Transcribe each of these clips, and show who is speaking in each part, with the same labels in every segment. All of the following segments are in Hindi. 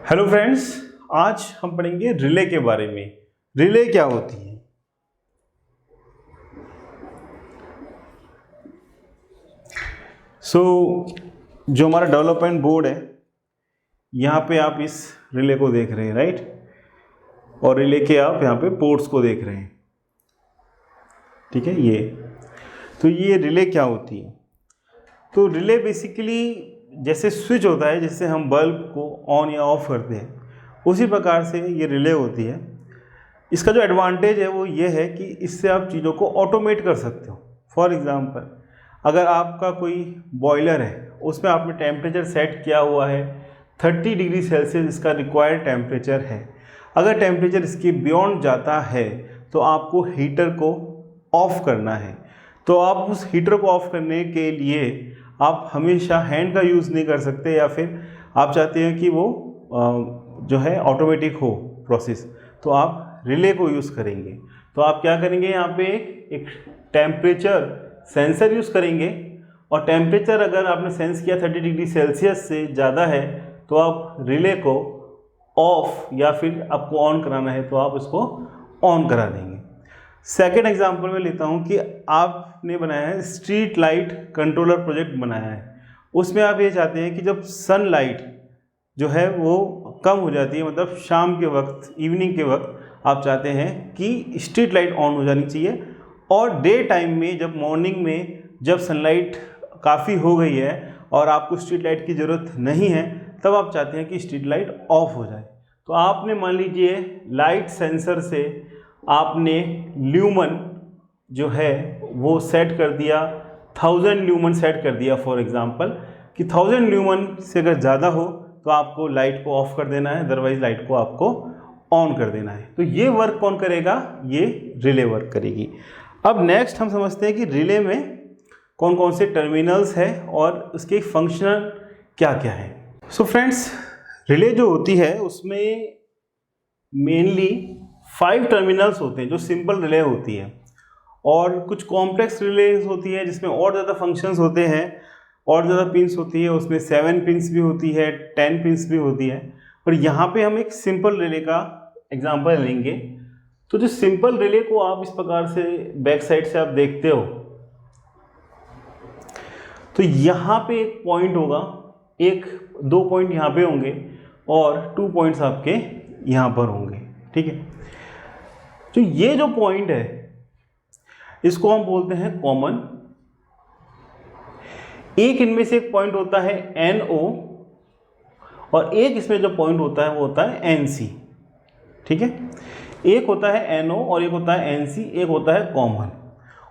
Speaker 1: हेलो फ्रेंड्स, आज हम पढ़ेंगे रिले के बारे में। रिले क्या होती है? जो हमारा डेवलपमेंट बोर्ड है, यहाँ पे आप इस रिले को देख रहे हैं, राइट। और रिले के आप यहाँ पे पोर्ट्स को देख रहे हैं, ठीक है। ये रिले क्या होती है? तो रिले बेसिकली जैसे स्विच होता है, जिससे हम बल्ब को ऑन या ऑफ करते हैं, उसी प्रकार से ये रिले होती है। इसका जो एडवांटेज है वो ये है कि इससे आप चीज़ों को ऑटोमेट कर सकते हो। फॉर एग्ज़ाम्पल, अगर आपका कोई बॉयलर है, उसमें आपने टेम्परेचर सेट किया हुआ है 30 डिग्री सेल्सियस, इसका रिक्वायर्ड टेम्परेचर है। अगर टेम्परेचर इसके बियॉन्ड जाता है तो आपको हीटर को ऑफ़ करना है। तो आप उस हीटर को ऑफ़ करने के लिए आप हमेशा हैंड का यूज़ नहीं कर सकते, या फिर आप चाहते हैं कि वो जो है ऑटोमेटिक हो प्रोसेस, तो आप रिले को यूज़ करेंगे। तो आप क्या करेंगे, यहाँ पे एक टेम्परेचर सेंसर यूज़ करेंगे, और टेम्परेचर अगर आपने सेंस किया 30 डिग्री सेल्सियस से ज़्यादा है तो आप रिले को ऑफ या फिर आपको ऑन कराना है तो आप इसको ऑन करा देंगे। सेकेंड एग्जांपल में लेता हूँ कि आपने बनाया है स्ट्रीट लाइट कंट्रोलर प्रोजेक्ट बनाया है। उसमें आप ये चाहते हैं कि जब सनलाइट जो है वो कम हो जाती है, मतलब शाम के वक्त, इवनिंग के वक्त आप चाहते हैं कि स्ट्रीट लाइट ऑन हो जानी चाहिए, और डे टाइम में जब मॉर्निंग में जब सनलाइट काफ़ी हो गई है और आपको स्ट्रीट लाइट की ज़रूरत नहीं है, तब आप चाहते हैं कि स्ट्रीट लाइट ऑफ हो जाए। तो आपने मान लीजिए लाइट सेंसर से आपने ल्यूमन जो है वो सेट कर दिया, 1000 ल्यूमन सेट कर दिया फॉर एग्जांपल, कि 1000 ल्यूमन से अगर ज़्यादा हो तो आपको लाइट को ऑफ कर देना है, अदरवाइज लाइट को आपको ऑन कर देना है। तो ये वर्क कौन करेगा? ये रिले वर्क करेगी। अब नेक्स्ट हम समझते हैं कि रिले में कौन कौन से टर्मिनल्स है और उसके फंक्शनल क्या क्या है। सो फ्रेंड्स, रिले जो होती है उसमें मेनली 5 टर्मिनल्स होते हैं जो सिंपल रिले होती है, और कुछ कॉम्प्लेक्स रिले होती है जिसमें और ज़्यादा फंक्शंस होते हैं और ज़्यादा पिंस होती है। उसमें 7 पिंस भी होती है, 10 पिंस भी होती है। और यहाँ पे हम एक सिंपल रिले का एग्जांपल लेंगे। तो जो सिंपल रिले को आप इस प्रकार से बैक साइड से आप देखते हो, तो यहाँ पे एक पॉइंट होगा, 2 पॉइंट यहाँ पे होंगे और 2 पॉइंट्स आपके यहाँ पर होंगे, ठीक है। तो ये जो पॉइंट है इसको हम बोलते हैं कॉमन। एक इनमें से एक पॉइंट होता है NO, और एक इसमें जो पॉइंट होता है वो होता है NC, ठीक है। एक होता है NO और एक होता है NC, एक होता है कॉमन।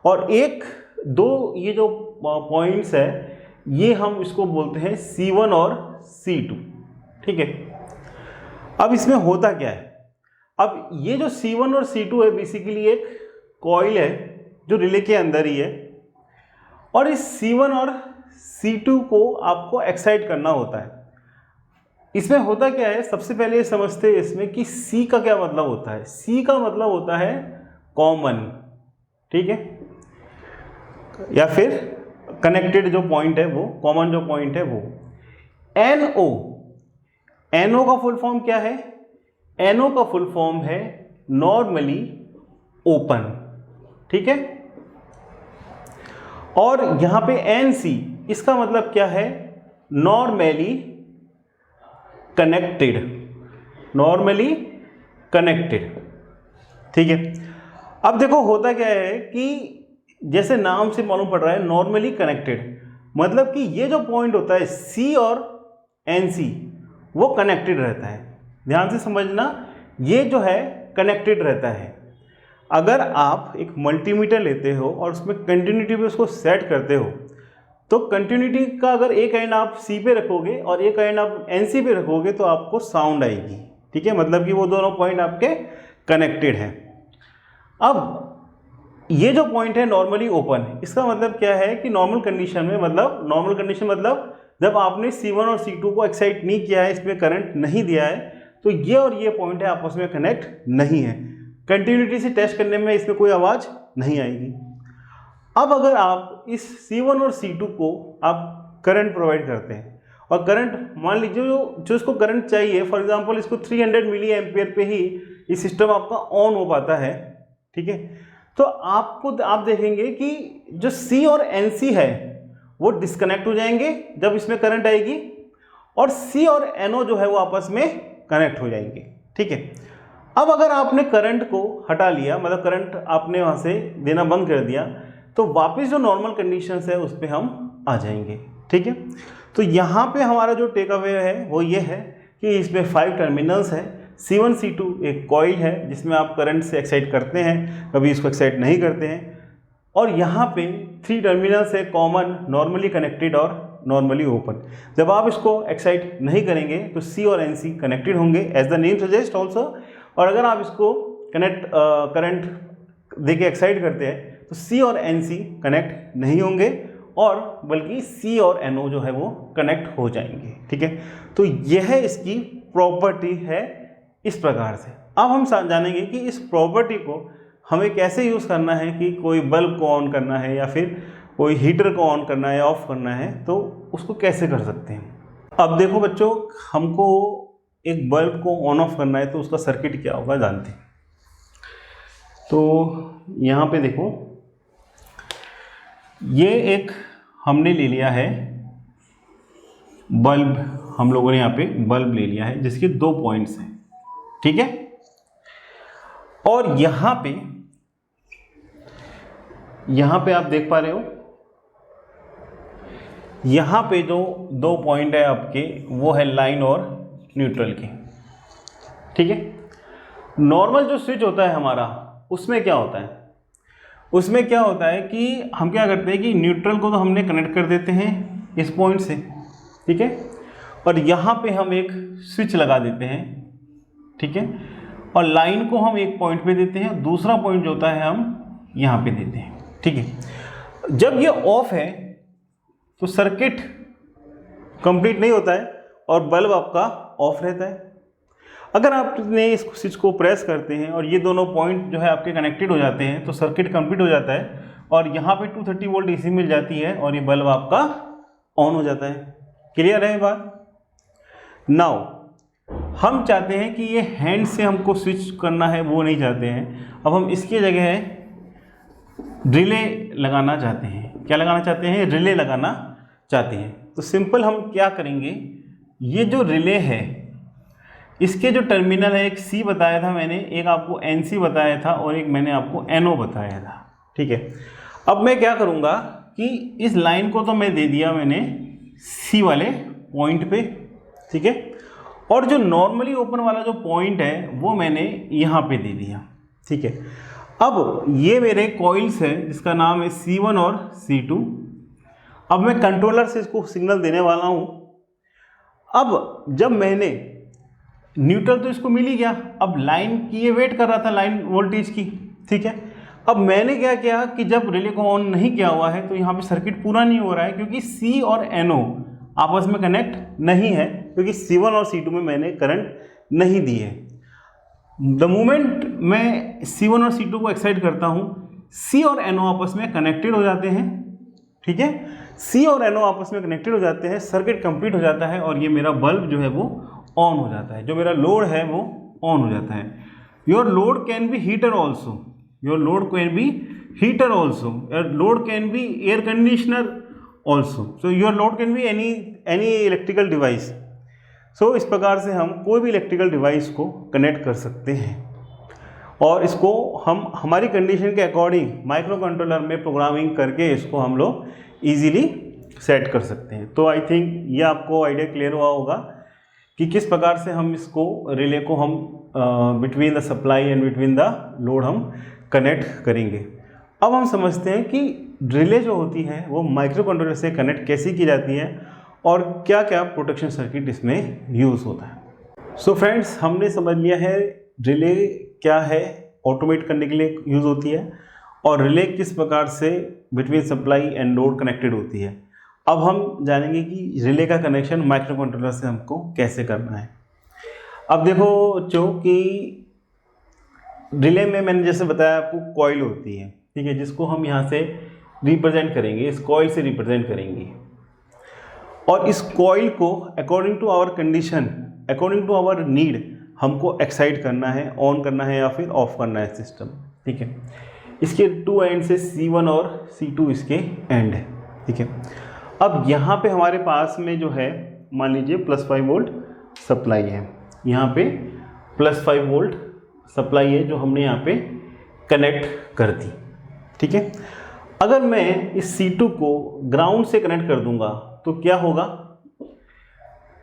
Speaker 1: और ये जो पॉइंट्स है ये हम इसको बोलते हैं C1 और C2, ठीक है। अब इसमें होता क्या है? अब ये जो C1 और C2 है बेसिकली एक कॉइल है जो रिले के अंदर ही है, और इस C1 और C2 को आपको एक्साइट करना होता है। इसमें होता क्या है, सबसे पहले समझते हैं इसमें कि C का क्या मतलब होता है। C का मतलब होता है कॉमन, ठीक है, या फिर कनेक्टेड जो पॉइंट है वो, कॉमन जो पॉइंट है वो। NO का फुल फॉर्म क्या है? NO का फुल फॉर्म है नॉर्मली ओपन, ठीक है। और यहां पे NC, इसका मतलब क्या है? नॉर्मली कनेक्टेड, नॉर्मली कनेक्टेड, ठीक है। अब देखो होता क्या है कि जैसे नाम से मालूम पड़ रहा है नॉर्मली कनेक्टेड, मतलब कि ये जो पॉइंट होता है C और NC वो कनेक्टेड रहता है। ध्यान से समझना, ये जो है कनेक्टेड रहता है। अगर आप एक मल्टीमीटर लेते हो और उसमें कंटिन्यूटी पे उसको सेट करते हो, तो कंटिन्यूटी का अगर एक एंड आप C पे रखोगे और एक एंड आप NC पे रखोगे तो आपको साउंड आएगी, ठीक है। मतलब कि वो दोनों पॉइंट आपके कनेक्टेड हैं। अब ये जो पॉइंट है नॉर्मली ओपन, इसका मतलब क्या है कि नॉर्मल कंडीशन में, नॉर्मल कंडीशन मतलब जब आपने C1 और C2 को एक्साइट नहीं किया है, इसमें करंट नहीं दिया है, तो ये और ये पॉइंट है आपस में कनेक्ट नहीं है। कंटिन्यूटी से टेस्ट करने में इसमें कोई आवाज़ नहीं आएगी। अब अगर आप इस C1 और C2 को आप करंट प्रोवाइड करते हैं और करंट मान लीजिए जो इसको करंट चाहिए, फॉर एग्जांपल इसको 300 मिली एम्पियर पे ही ये सिस्टम आपका ऑन हो पाता है, ठीक है। तो आप देखेंगे कि जो C और NC है वो डिस्कनेक्ट हो जाएंगे जब इसमें करंट आएगी, और C और NO जो है वो आपस में कनेक्ट हो जाएंगे, ठीक है। अब अगर आपने करंट को हटा लिया, मतलब करंट आपने वहाँ से देना बंद कर दिया, तो वापस जो नॉर्मल कंडीशंस है उस पर हम आ जाएंगे, ठीक है। तो यहाँ पे हमारा जो टेक अवे है वो ये है कि इसमें 5 टर्मिनल्स है। C1 C2 एक कॉइल है जिसमें आप करंट से एक्साइट करते हैं, कभी इसको एक्साइट नहीं करते हैं, और यहाँ पे 3 टर्मिनल्स है कॉमन, नॉर्मली कनेक्टेड और नॉर्मली ओपन। जब आप इसको एक्साइट नहीं करेंगे तो C और NC कनेक्टेड होंगे as the name suggest also, और अगर आप इसको करंट दे के एक्साइट करते हैं तो C और NC कनेक्ट नहीं होंगे, और बल्कि C और NO जो है वो कनेक्ट हो जाएंगे, ठीक है। तो यह इसकी प्रॉपर्टी है इस प्रकार से। अब हम जानेंगे कि इस प्रॉपर्टी को हमें कैसे यूज़ करना है, कि कोई बल्ब को ऑन करना है या फिर कोई हीटर को ऑन करना है या ऑफ करना है, तो उसको कैसे कर सकते हैं। अब देखो बच्चों, हमको एक बल्ब को ऑन ऑफ करना है तो उसका सर्किट क्या होगा जानते हैं। तो यहाँ पे देखो, ये एक हमने ले लिया है बल्ब, हम लोगों ने यहाँ पे बल्ब ले लिया है जिसके 2 पॉइंट्स हैं, ठीक है। और यहाँ पे आप देख पा रहे हो, यहाँ पे जो 2 पॉइंट है आपके वो है लाइन और न्यूट्रल के, ठीक है। नॉर्मल जो स्विच होता है हमारा, उसमें क्या होता है, उसमें क्या होता है कि हम क्या करते हैं कि न्यूट्रल को तो हमने कनेक्ट कर देते हैं इस पॉइंट से, ठीक है, और यहाँ पे हम एक स्विच लगा देते हैं, ठीक है, और लाइन को हम एक पॉइंट पे देते हैं, दूसरा पॉइंट जो होता है हम यहाँ पे देते हैं, ठीक है। जब ये ऑफ है तो सर्किट कंप्लीट नहीं होता है और बल्ब आपका ऑफ रहता है। अगर आपने इस स्विच को प्रेस करते हैं और ये दोनों पॉइंट जो है आपके कनेक्टेड हो जाते हैं तो सर्किट कंप्लीट हो जाता है, और यहाँ पे 230 वोल्ट AC मिल जाती है और ये बल्ब आपका ऑन हो जाता है। क्लियर है बात। नाउ हम चाहते हैं कि ये हैंड से हमको स्विच करना है, वो नहीं चाहते हैं। अब हम इसकी जगह रिले लगाना चाहते हैं। क्या लगाना चाहते हैं? रिले लगाना चाहते हैं। तो सिंपल हम क्या करेंगे, ये जो रिले है इसके जो टर्मिनल है, एक C बताया था मैंने, एक आपको NC बताया था और एक मैंने आपको NO बताया था, ठीक है। अब मैं क्या करूँगा कि इस लाइन को तो मैं दे दिया मैंने C वाले पॉइंट पे, ठीक है, और जो नॉर्मली ओपन वाला जो पॉइंट है वो मैंने यहाँ पे दे दिया, ठीक है। अब ये मेरे कॉइल्स हैं जिसका नाम है C1 और C2। अब मैं कंट्रोलर से इसको सिग्नल देने वाला हूँ। अब जब मैंने न्यूट्रल तो इसको मिल ही गया, अब लाइन की ये वेट कर रहा था, लाइन वोल्टेज की, ठीक है। अब मैंने क्या किया कि जब रिले को ऑन नहीं किया हुआ है तो यहाँ पे सर्किट पूरा नहीं हो रहा है, क्योंकि C और NO आपस में कनेक्ट नहीं है, क्योंकि C1 और C2 में मैंने करंट नहीं दी है। द मोमेंट मैं C1 और C2 को एक्साइट करता हूँ, C और NO आपस में कनेक्टेड हो जाते हैं, ठीक है। C और NO आपस में कनेक्टेड हो जाते हैं, सर्किट कंप्लीट हो जाता है और ये मेरा बल्ब जो है वो ऑन हो जाता है, जो मेरा लोड है वो ऑन हो जाता है। Your load can be heater also, your load can be heater also, your load can be air conditioner also, so your load can be any electrical device. So इस प्रकार से हम कोई भी इलेक्ट्रिकल डिवाइस को कनेक्ट कर सकते हैं और इसको हम हमारी कंडीशन के अकॉर्डिंग माइक्रो कंट्रोलर में प्रोग्रामिंग करके इसको हम लोग ईजीली सेट कर सकते हैं। तो आई थिंक ये आपको आइडिया क्लियर हुआ होगा कि किस प्रकार से हम इसको रिले को हम between the supply and between the load हम कनेक्ट करेंगे। अब हम समझते हैं कि रिले जो होती है वो माइक्रो कंट्रोलर से कनेक्ट कैसे की जाती है और क्या क्या प्रोटेक्शन सर्किट इसमें यूज़ होता है। सो फ्रेंड्स, हमने समझ लिया है रिले क्या है, ऑटोमेट करने के लिए यूज़ होती है, और रिले किस प्रकार से between supply and load connected होती है। अब हम जानेंगे कि रिले का कनेक्शन माइक्रो कंट्रोलर से हमको कैसे करना है। अब देखो जो कि रिले में मैंने जैसे बताया आपको कॉइल होती है, ठीक है, जिसको हम यहाँ से रिप्रेजेंट करेंगे, इस कॉइल से रिप्रेजेंट करेंगे। और इस कॉइल को according to our condition, according to our need हमको एक्साइट करना है, ऑन करना है या फिर ऑफ करना है सिस्टम। ठीक है, इसके 2 एंड से C1 और C2 इसके एंड है। ठीक है, अब यहाँ पे हमारे पास में जो है मान लीजिए +5 वोल्ट सप्लाई है, यहाँ पे +5 वोल्ट सप्लाई है जो हमने यहाँ पे कनेक्ट कर दी। ठीक है, अगर मैं इस C2 को ग्राउंड से कनेक्ट कर दूंगा तो क्या होगा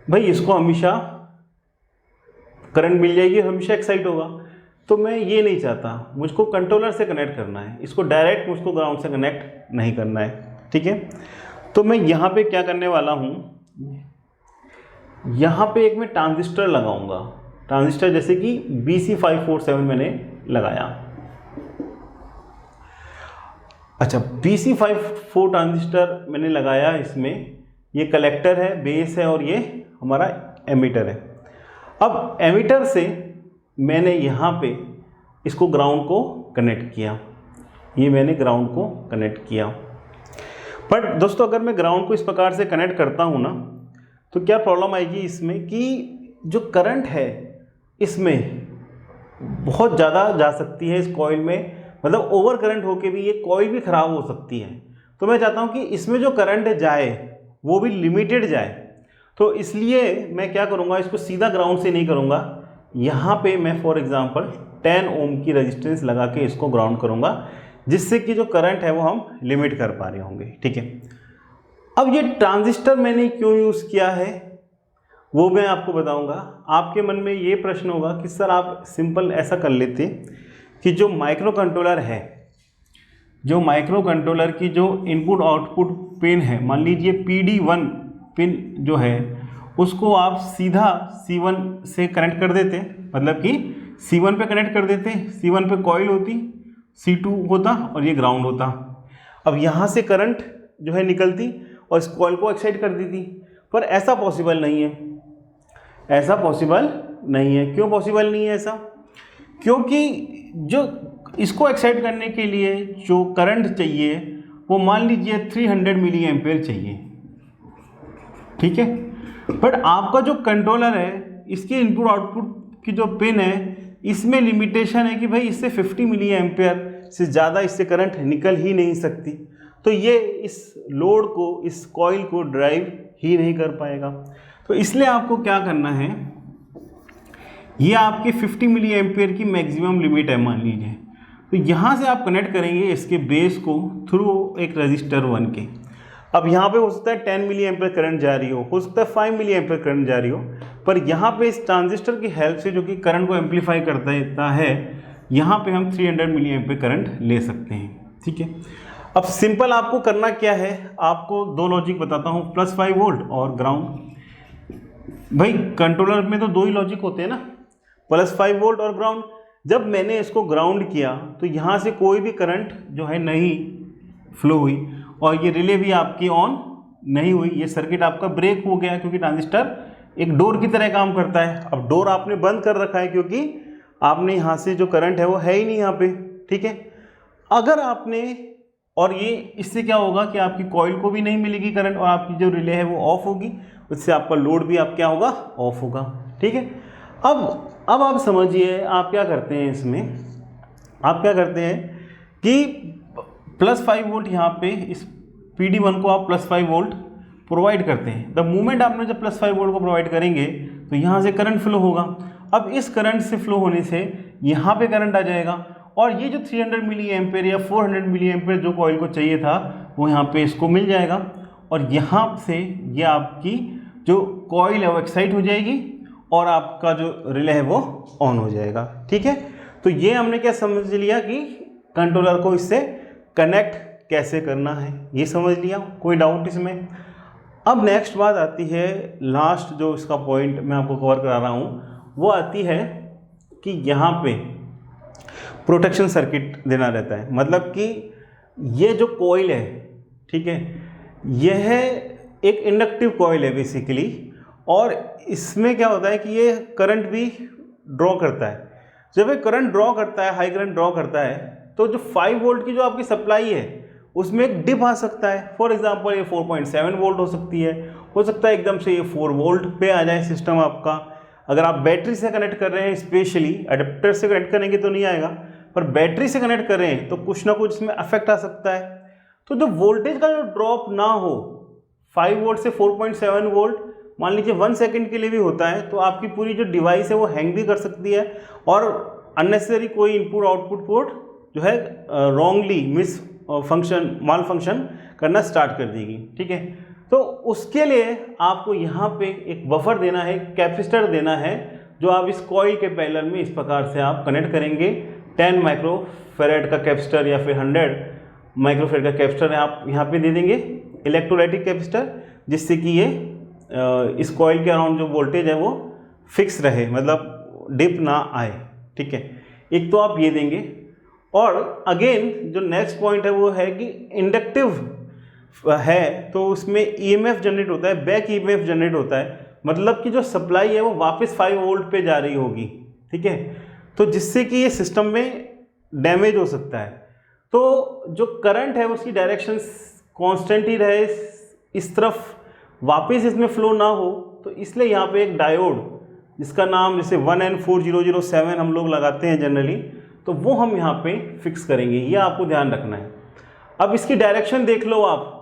Speaker 1: भाई, इसको हमेशा करंट मिल जाएगी, हमेशा एक्साइट होगा। तो मैं ये नहीं चाहता, मुझको कंट्रोलर से कनेक्ट करना है, इसको डायरेक्ट मुझको ग्राउंड से कनेक्ट नहीं करना है। ठीक है, तो मैं यहाँ पे क्या करने वाला हूँ, यहाँ पे एक मैं ट्रांजिस्टर लगाऊंगा, ट्रांजिस्टर जैसे कि BC547 मैंने लगाया। अच्छा, BC54 ट्रांजिस्टर मैंने लगाया, इसमें ये कलेक्टर है, बेस है और ये हमारा एमीटर है। अब एमीटर से मैंने यहाँ पे इसको ग्राउंड को कनेक्ट किया, ये मैंने ग्राउंड को कनेक्ट किया। बट दोस्तों अगर मैं ग्राउंड को इस प्रकार से कनेक्ट करता हूँ ना, तो क्या प्रॉब्लम आएगी इसमें कि जो करंट है इसमें बहुत ज़्यादा जा सकती है इस कॉइल में, मतलब ओवर करंट होके भी ये कॉइल भी ख़राब हो सकती है। तो मैं चाहता हूँ कि इसमें जो करंट जाए वो भी लिमिटेड जाए। तो इसलिए मैं क्या करूँगा, इसको सीधा ग्राउंड से नहीं करूँगा, यहाँ पे मैं फॉर एग्जांपल 10 ओम की रेजिस्टेंस लगा के इसको ग्राउंड करूँगा, जिससे कि जो करंट है वो हम लिमिट कर पा रहे होंगे। ठीक है, अब ये ट्रांजिस्टर मैंने क्यों यूज़ किया है वो मैं आपको बताऊंगा। आपके मन में ये प्रश्न होगा कि सर आप सिंपल ऐसा कर लेते कि जो माइक्रो कंट्रोलर है, जो माइक्रो कंट्रोलर की जो इनपुट आउटपुट पिन है, मान लीजिए PD1 पिन जो है उसको आप सीधा C1 से कनेक्ट कर देते, मतलब कि C1 पे कनेक्ट कर देते, C1 पे कॉइल होती, C2 होता और ये ग्राउंड होता। अब यहाँ से करंट जो है निकलती और इस कॉइल को एक्साइट कर देती, पर ऐसा पॉसिबल नहीं है, ऐसा पॉसिबल नहीं है। क्यों पॉसिबल नहीं है ऐसा? क्योंकि जो इसको एक्साइट करने के लिए जो करंट चाहिए वो मान लीजिए 300 मिली एम्पेयर चाहिए। ठीक है, बट आपका जो कंट्रोलर है इसके इनपुट आउटपुट की जो पिन है इसमें लिमिटेशन है कि भाई इससे 50 मिली एम्पेयर से ज़्यादा इससे करंट निकल ही नहीं सकती, तो ये इस लोड को, इस कॉइल को ड्राइव ही नहीं कर पाएगा। तो इसलिए आपको क्या करना है, ये आपकी 50 मिली एम्पेयर की मैक्सिमम लिमिट है मान लीजिए, तो यहाँ से आप कनेक्ट करेंगे इसके बेस को थ्रू एक रजिस्टर 1 के। अब यहाँ पे हो सकता है 10 मिली एम्पेयर करंट जा रही हो सकता है 5 मिली एम्पेयर करंट जा रही हो, पर यहाँ पे इस ट्रांजिस्टर की हेल्प से जो कि करंट को एम्पलीफाई करता है, यहाँ पे हम 300 मिली एम्पेयर करंट ले सकते हैं। ठीक है, अब सिंपल आपको करना क्या है, आपको दो लॉजिक बताता हूँ, +5 वोल्ट और ग्राउंड। भाई कंट्रोलर में तो दो ही लॉजिक होते हैं ना, +5 वोल्ट और ग्राउंड। जब मैंने इसको ग्राउंड किया तो यहाँ से कोई भी करंट जो है नहीं फ्लो हुई और ये रिले भी आपकी ऑन नहीं हुई, ये सर्किट आपका ब्रेक हो गया, क्योंकि ट्रांजिस्टर एक डोर की तरह काम करता है। अब डोर आपने बंद कर रखा है क्योंकि आपने यहाँ से जो करंट है वो है ही नहीं यहाँ पे। ठीक है, अगर आपने, और ये इससे क्या होगा कि आपकी कॉइल को भी नहीं मिलेगी करंट और आपकी जो रिले है वो ऑफ होगी, उससे आपका लोड भी आप क्या होगा, ऑफ होगा। ठीक है, अब आप समझिए आप क्या करते हैं इसमें, आप क्या करते हैं कि +5 वोल्ट यहाँ पे इस PD1 को आप +5 वोल्ट प्रोवाइड करते हैं। द मोमेंट आपने जब +5 वोल्ट को प्रोवाइड करेंगे तो यहाँ से करंट फ्लो होगा। अब इस करंट से फ्लो होने से यहाँ पे करंट आ जाएगा और ये जो 300 मिली एम्पेयर या 400 मिली एम्पेयर जो कॉइल को चाहिए था वो यहाँ पे इसको मिल जाएगा और यहाँ से ये आपकी जो कॉइल है वो एक्साइट हो जाएगी और आपका जो रिले है वो ऑन हो जाएगा। ठीक है, तो ये हमने क्या समझ लिया कि कंट्रोलर को इससे कनेक्ट कैसे करना है, ये समझ लिया, कोई डाउट इसमें? अब नेक्स्ट बात आती है, लास्ट जो इसका पॉइंट मैं आपको कवर करा रहा हूँ वो आती है कि यहाँ पे प्रोटेक्शन सर्किट देना रहता है। मतलब कि ये जो कॉइल है, ठीक है, यह एक इंडक्टिव कॉइल है बेसिकली, और इसमें क्या होता है कि ये करंट भी ड्रॉ करता है। जब ये करंट ड्रॉ करता है, हाई करंट ड्रॉ करता है, तो जो 5 वोल्ट की जो आपकी सप्लाई है उसमें एक डिप आ सकता है। फॉर एग्जांपल ये 4.7 वोल्ट हो सकती है, हो सकता है एकदम से ये 4 वोल्ट पे आ जाए सिस्टम आपका। अगर आप बैटरी से कनेक्ट कर रहे हैं, स्पेशली अडेप्टर से कनेक्ट करेंगे तो नहीं आएगा, पर बैटरी से कनेक्ट कर रहे हैं तो कुछ ना कुछ इसमें अफेक्ट आ सकता है। तो जो वोल्टेज का जो ड्रॉप ना हो 5 वोल्ट से 4.7 वोल्ट, मान लीजिए 1 सेकेंड के लिए भी होता है, तो आपकी पूरी जो डिवाइस है वो हैंग भी कर सकती है और अननेसेसरी कोई इनपुट आउटपुट पोर्ट जो है रॉन्गली मिस फंक्शन माल फंक्शन करना स्टार्ट कर देगी। ठीक है, तो उसके लिए आपको यहाँ पे एक बफर देना है, कैपेसिटर देना है, जो आप इस कॉइल के पैरेलल में इस प्रकार से आप कनेक्ट करेंगे। 10 माइक्रोफेरेड का कैपेसिटर या फिर 100 माइक्रोफेरेड का कैपेसिटर आप यहाँ पे दे देंगे, इलेक्ट्रोलाइटिक कैपेसिटर, जिससे कि ये इस कॉइल के अराउंड जो वोल्टेज है वो फिक्स रहे, मतलब डिप ना आए। ठीक है, एक तो आप ये देंगे। और अगेन जो नेक्स्ट पॉइंट है वो है कि इंडक्टिव है तो उसमें ईएमएफ जनरेट होता है, बैक ईएमएफ जनरेट होता है, मतलब कि जो सप्लाई है वो वापस 5 वोल्ट पे जा रही होगी। ठीक है, तो जिससे कि ये सिस्टम में डैमेज हो सकता है। तो जो करंट है उसकी डायरेक्शन कांस्टेंट ही रहे, इस तरफ वापस इसमें फ्लो ना हो, तो इसलिए यहाँ पे एक डायोड जिसका नाम जैसे 1N4007 हम लोग लगाते हैं जनरली, तो वो हम यहाँ पे फिक्स करेंगे, ये आपको ध्यान रखना है। अब इसकी डायरेक्शन देख लो आप,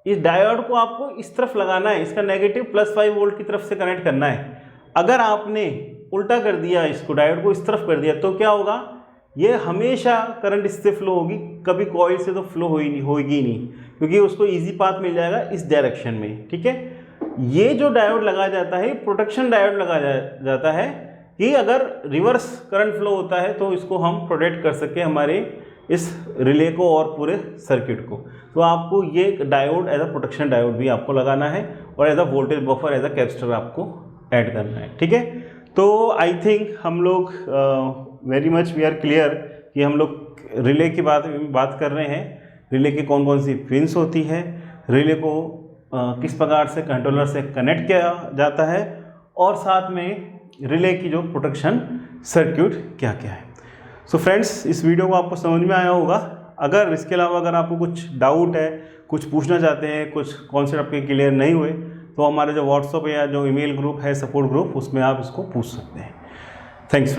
Speaker 1: इस डायोड को आपको इस तरफ लगाना है, इसका नेगेटिव +5 वोल्ट की तरफ से कनेक्ट करना है। अगर आपने उल्टा कर दिया, इसको डायोड को इस तरफ कर दिया, तो क्या होगा, ये हमेशा करंट इससे फ्लो होगी, कभी कॉइल से तो फ्लो होगी नहीं, क्योंकि उसको इजी पाथ मिल जाएगा इस डायरेक्शन में। ठीक है, ये जो डायोड लगाया जाता है प्रोटेक्शन डायोड लगाया जाता है कि अगर रिवर्स करंट फ्लो होता है तो इसको हम प्रोटेक्ट कर सके हमारे इस रिले को और पूरे सर्किट को। तो आपको ये diode as a protection diode भी आपको लगाना है और as a voltage buffer as a capacitor आपको ऐड करना है। ठीक है, तो आई थिंक हम लोग very much we are clear कि हम लोग रिले की बात कर रहे हैं, रिले की कौन कौन सी पिन्स होती है, रिले को किस प्रकार से कंट्रोलर से कनेक्ट किया जाता है, और साथ में रिले की जो प्रोटेक्शन सर्किट क्या क्या है। सो फ्रेंड्स, इस वीडियो को आपको समझ में आया होगा। अगर इसके अलावा अगर आपको कुछ डाउट है, कुछ पूछना चाहते हैं, कुछ कॉन्सेप्ट आपके क्लियर नहीं हुए, तो हमारे जो व्हाट्सएप या जो ईमेल ग्रुप है सपोर्ट ग्रुप, उसमें आप इसको पूछ सकते हैं। थैंक्स।